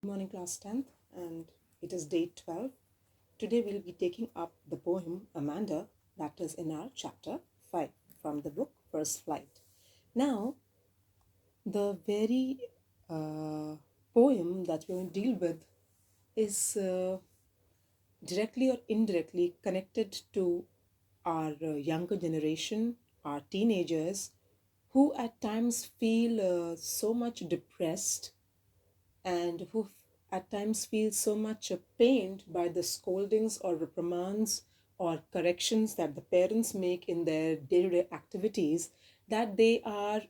Good morning, class 10th, and it is day 12. Today we'll be taking up the poem Amanda, that is in our chapter 5 from the book First Flight. Now, the very poem that we're going to deal with is directly or indirectly connected to our younger generation, our teenagers, who at times feel so much depressed and who at times feel so much pained by the scoldings or reprimands or corrections that the parents make in their day to day activities that they are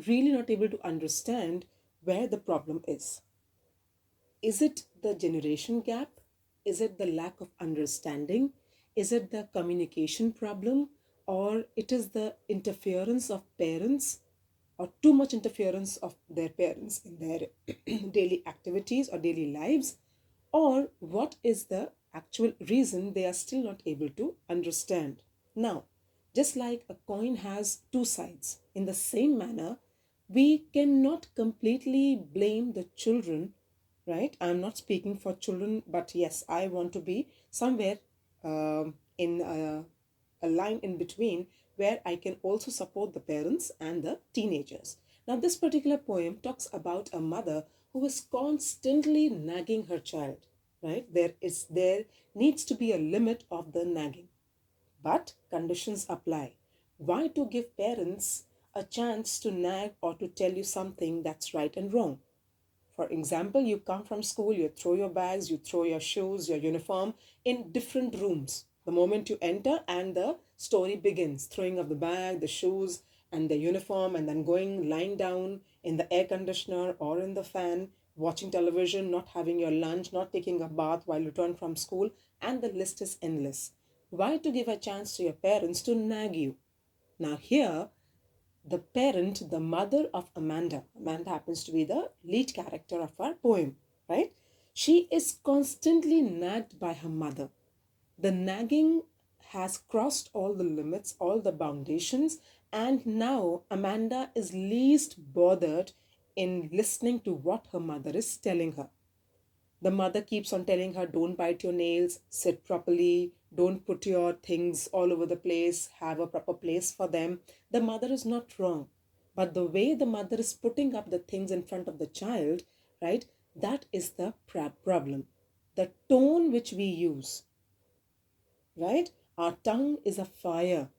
really not able to understand where the problem is. Is it the generation gap? Is it the lack of understanding? Is it the communication problem? Or it is the interference of parents or too much interference of their parents in their daily activities or daily lives? Or what is the actual reason they are still not able to understand? Now, just like a coin has two sides, in the same manner, we cannot completely blame the children, right? I'm not speaking for children, but yes, I want to be somewhere in a line in between where I can also support the parents and the teenagers. Now, this particular poem talks about a mother who is constantly nagging her child, right? There needs to be a limit of the nagging, but conditions apply. Why to give parents a chance to nag or to tell you something that's right and wrong? For example, you come from school, you throw your bags, you throw your shoes, your uniform in different rooms. The moment you enter, and the story begins throwing of the bag, the shoes, and the uniform, and then going lying down in the air conditioner or in the fan, watching television, not having your lunch, not taking a bath while you return from school, and the list is endless. Why to give a chance to your parents to nag you? Now, here, the parent, the mother of Amanda. Amanda happens to be the lead character of our poem, right? She is constantly nagged by her mother. The nagging has crossed all the limits, all the foundations, and now Amanda is least bothered in listening to what her mother is telling her. The mother keeps on telling her, don't bite your nails, sit properly, don't put your things all over the place, have a proper place for them. The mother is not wrong. But the way the mother is putting up the things in front of the child, right, that is the problem. The tone which we use, right? Our tongue is a fire.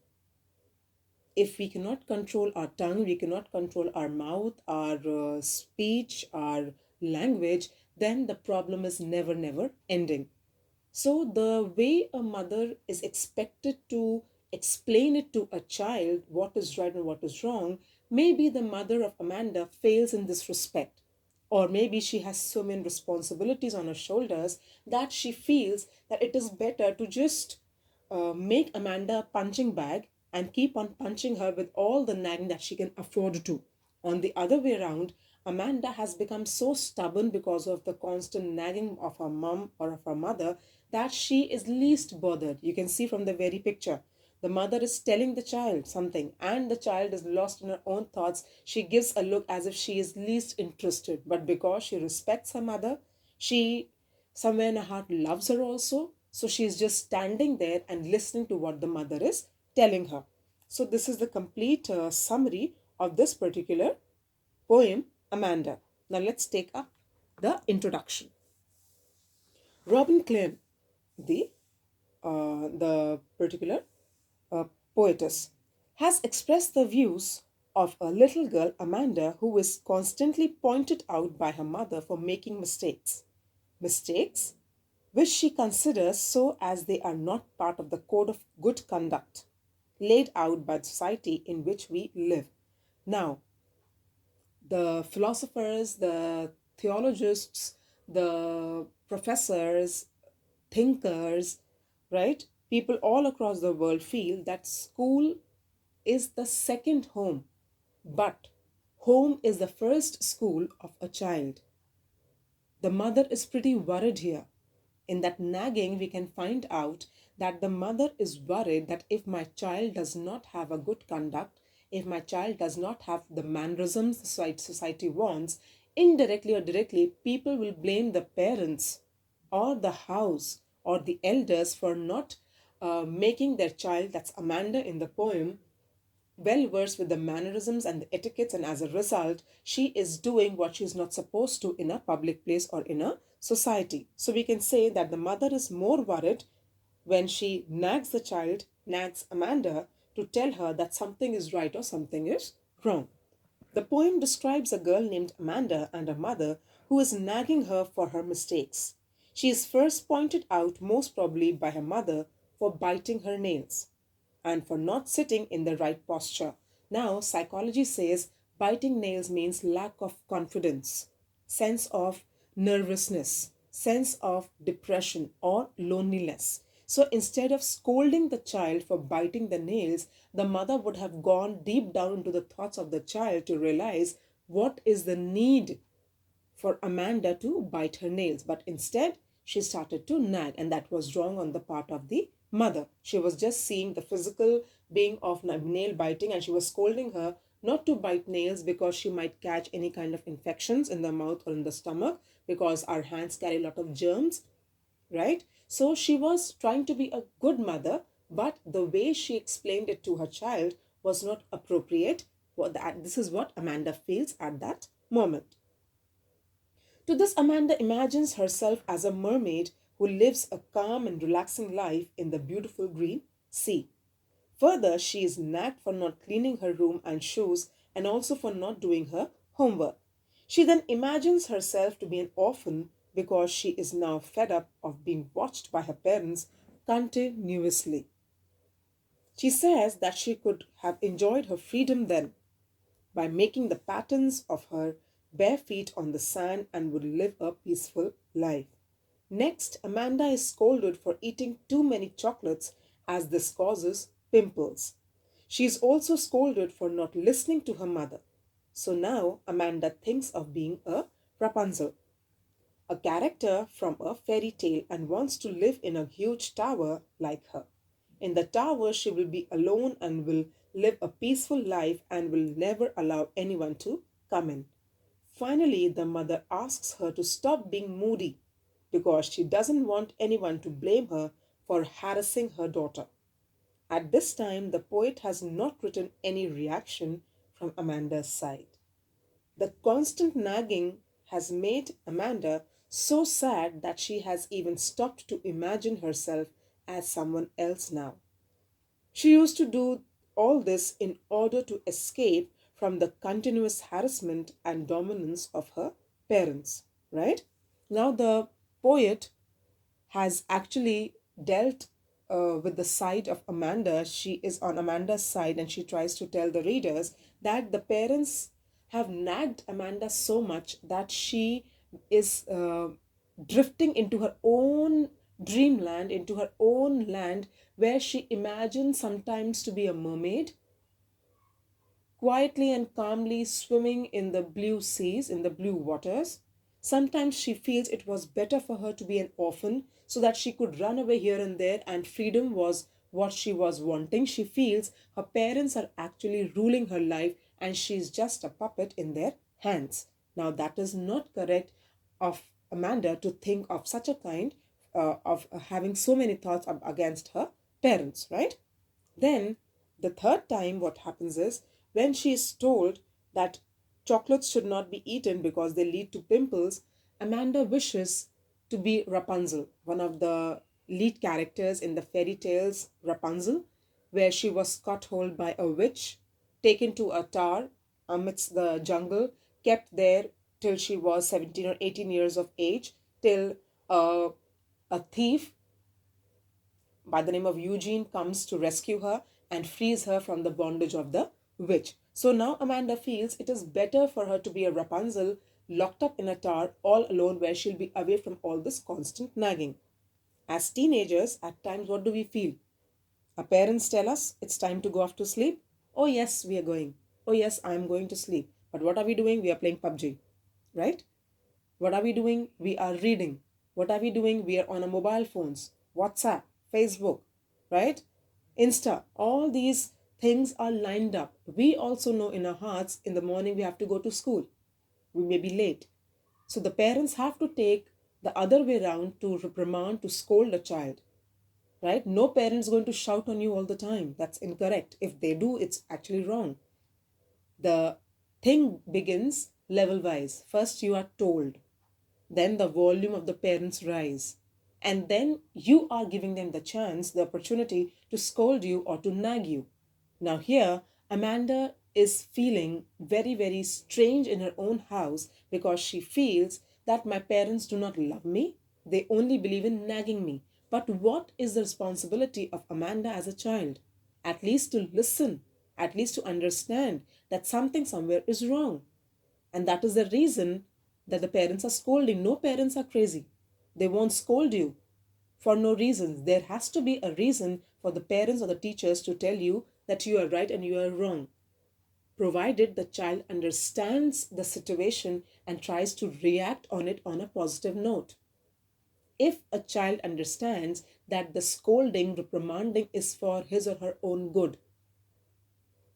If we cannot control our tongue, we cannot control our mouth, our speech, our language, then the problem is never, never ending. So, the way a mother is expected to explain it to a child what is right and what is wrong, maybe the mother of Amanda fails in this respect. Or maybe she has so many responsibilities on her shoulders that she feels that it is better to just make Amanda a punching bag and keep on punching her with all the nagging that she can afford to. On the other way around, Amanda has become so stubborn because of the constant nagging of her mom or of her mother that she is least bothered. You can see from the very picture. The mother is telling the child something, and the child is lost in her own thoughts. She gives a look as if she is least interested. But because she respects her mother, she somewhere in her heart loves her also. So she is just standing there and listening to what the mother is telling her. So, this is the complete summary of this particular poem, Amanda. Now, let's take up the introduction. Robin Klein, the the particular uh, poetess, has expressed the views of a little girl, Amanda, who is constantly pointed out by her mother for making mistakes. Mistakes which she considers so as they are not part of the code of good conduct laid out by the society in which we live. Now, the philosophers, the theologists, the professors, thinkers, right? People all across the world feel that school is the second home, but home is the first school of a child. The mother is pretty worried here. In that nagging, we can find out that the mother is worried that if my child does not have a good conduct, if my child does not have the mannerisms the society wants, indirectly or directly, people will blame the parents or the house or the elders for not making their child, that's Amanda in the poem, well versed with the mannerisms and the etiquettes, and as a result, she is doing what she's not supposed to in a public place or in a society. So we can say that the mother is more worried when she nags the child, nags Amanda, to tell her that something is right or something is wrong. The poem describes a girl named Amanda and a mother who is nagging her for her mistakes. She is first pointed out, most probably by her mother, for biting her nails and for not sitting in the right posture. Now, psychology says biting nails means lack of confidence, sense of nervousness, sense of depression or loneliness. So instead of scolding the child for biting the nails, the mother would have gone deep down into the thoughts of the child to realize what is the need for Amanda to bite her nails, but instead she started to nag, and that was wrong on the part of the mother. She was just seeing the physical being of nail biting, and she was scolding her not to bite nails because she might catch any kind of infections in the mouth or in the stomach, because our hands carry a lot of germs, right? So she was trying to be a good mother, but the way she explained it to her child was not appropriate. This is what Amanda feels at that moment. To this, Amanda imagines herself as a mermaid who lives a calm and relaxing life in the beautiful green sea. Further, she is nagged for not cleaning her room and shoes and also for not doing her homework. She then imagines herself to be an orphan because she is now fed up of being watched by her parents continuously. She says that she could have enjoyed her freedom then by making the patterns of her bare feet on the sand and would live a peaceful life. Next, Amanda is scolded for eating too many chocolates as this causes pimples. She is also scolded for not listening to her mother. So now Amanda thinks of being a Rapunzel, a character from a fairy tale, and wants to live in a huge tower like her. In the tower, she will be alone and will live a peaceful life and will never allow anyone to come in. Finally, the mother asks her to stop being moody because she doesn't want anyone to blame her for harassing her daughter. At this time, the poet has not written any reaction from Amanda's side. The constant nagging has made Amanda so sad that she has even stopped to imagine herself as someone else now. She used to do all this in order to escape from the continuous harassment and dominance of her parents, right? Now, the poet has actually dealt with the side of Amanda. She is on Amanda's side and she tries to tell the readers that the parents have nagged Amanda so much that she is drifting into her own dreamland, into her own land where she imagines sometimes to be a mermaid, quietly and calmly swimming in the blue seas, in the blue waters. Sometimes she feels it was better for her to be an orphan so that she could run away here and there, and freedom was what she was wanting. She feels her parents are actually ruling her life and she's just a puppet in their hands. Now, that is not correct of Amanda to think of such a kind of having so many thoughts against her parents, right? Then, the third time, what happens is when she is told that chocolates should not be eaten because they lead to pimples, Amanda wishes to be Rapunzel, one of the lead characters in the fairy tales Rapunzel, where she was caught hold by a witch, taken to a tower amidst the jungle, kept there till she was 17 or 18 years of age, till a thief by the name of Eugene comes to rescue her and frees her from the bondage of the witch. So now Amanda feels it is better for her to be a Rapunzel locked up in a tower all alone where she'll be away from all this constant nagging. As teenagers, at times, what do we feel? Our parents tell us it's time to go off to sleep. Oh, yes, we are going. Oh, yes, I'm going to sleep. But what are we doing? We are playing PUBG, right? What are we doing? We are reading. What are we doing? We are on our mobile phones, WhatsApp, Facebook, right? Insta. All these things are lined up. We also know in our hearts in the morning we have to go to school. We may be late. So the parents have to take the other way around to reprimand, to scold a child, right? No parent's going to shout on you all the time. That's incorrect. If they do, it's actually wrong. The thing begins level wise. First, you are told, then the volume of the parents rise. And then you are giving them the chance, the opportunity to scold you or to nag you. Now, here, Amanda is feeling very, very strange in her own house because she feels that my parents do not love me. They only believe in nagging me. But what is the responsibility of Amanda as a child? At least to listen, at least to understand that something somewhere is wrong. And that is the reason that the parents are scolding. No parents are crazy. They won't scold you for no reason. There has to be a reason for the parents or the teachers to tell you that you are right and you are wrong, provided the child understands the situation and tries to react on it on a positive note. If a child understands that the scolding, reprimanding is for his or her own good,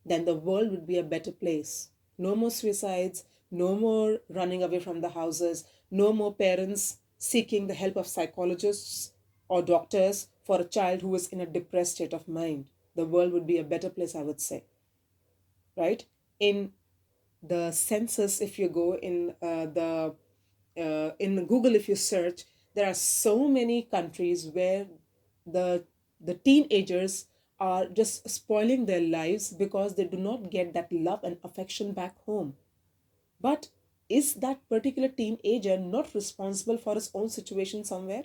then the world would be a better place. No more suicides, no more running away from the houses, no more parents seeking the help of psychologists or doctors for a child who is in a depressed state of mind. The world would be a better place, I would say. Right? In the census, if you go the in Google, if you search, there are so many countries where the the teenagers are just spoiling their lives because they do not get that love and affection back home. But is that particular teenager not responsible for his own situation somewhere?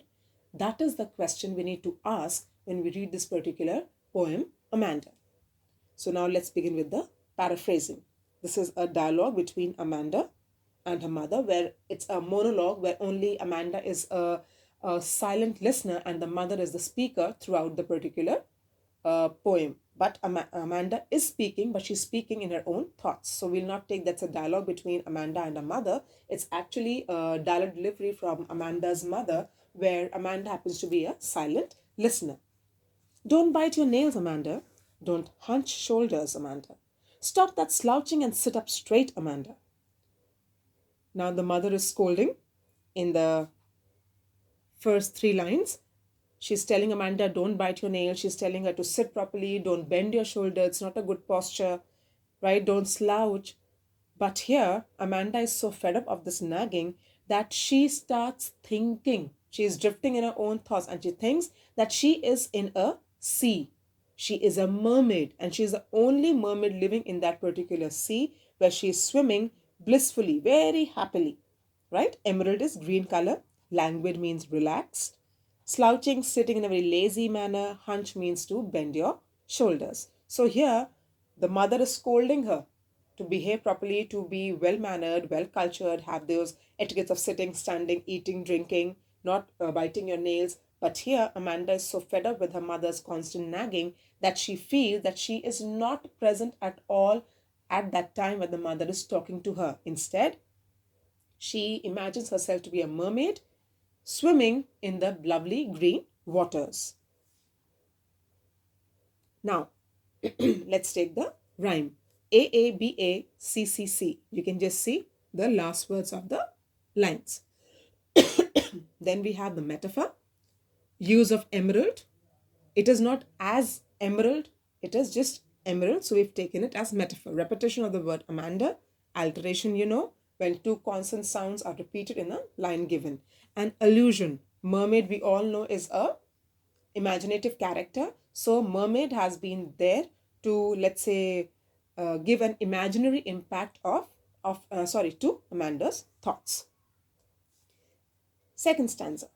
That is the question we need to ask when we read this particular poem, Amanda. So now let's begin with the paraphrasing. This is a dialogue between Amanda and her mother, where it's a monologue where only Amanda is a silent listener and the mother is the speaker throughout the particular poem. But Amanda is speaking, but she's speaking in her own thoughts. So we'll not take that's a dialogue between Amanda and her mother. It's actually a dialogue delivery from Amanda's mother, where Amanda happens to be a silent listener. Don't bite your nails, Amanda. Don't hunch shoulders, Amanda. Stop that slouching and sit up straight, Amanda. Now the mother is scolding in the first three lines. She's telling Amanda, don't bite your nails. She's telling her to sit properly, don't bend your shoulder. It's not a good posture, right? Don't slouch. But here, Amanda is so fed up of this nagging that she starts thinking. She is drifting in her own thoughts and she thinks that she is in a sea. She is a mermaid and she is the only mermaid living in that particular sea where she is swimming blissfully, very happily, right? Emerald is green color. Languid means relaxed. Slouching, sitting in a very lazy manner. Hunch means to bend your shoulders. So here, the mother is scolding her to behave properly, to be well mannered, well cultured, have those etiquettes of sitting, standing, eating, drinking, not biting your nails. But here, Amanda is so fed up with her mother's constant nagging that she feels that she is not present at all at that time when the mother is talking to her. Instead, she imagines herself to be a mermaid swimming in the lovely green waters. Now, let's take the rhyme. AABACCC. You can just see the last words of the lines. Then we have the metaphor. Use of emerald. It is not as emerald, it is just emerald. So we've taken it as metaphor. Repetition of the word Amanda. Alteration, when two consonant sounds are repeated in a line given. And allusion. Mermaid, we all know, is a imaginative character. So mermaid has been there to, let's say, give an imaginary impact to Amanda's thoughts. Second stanza.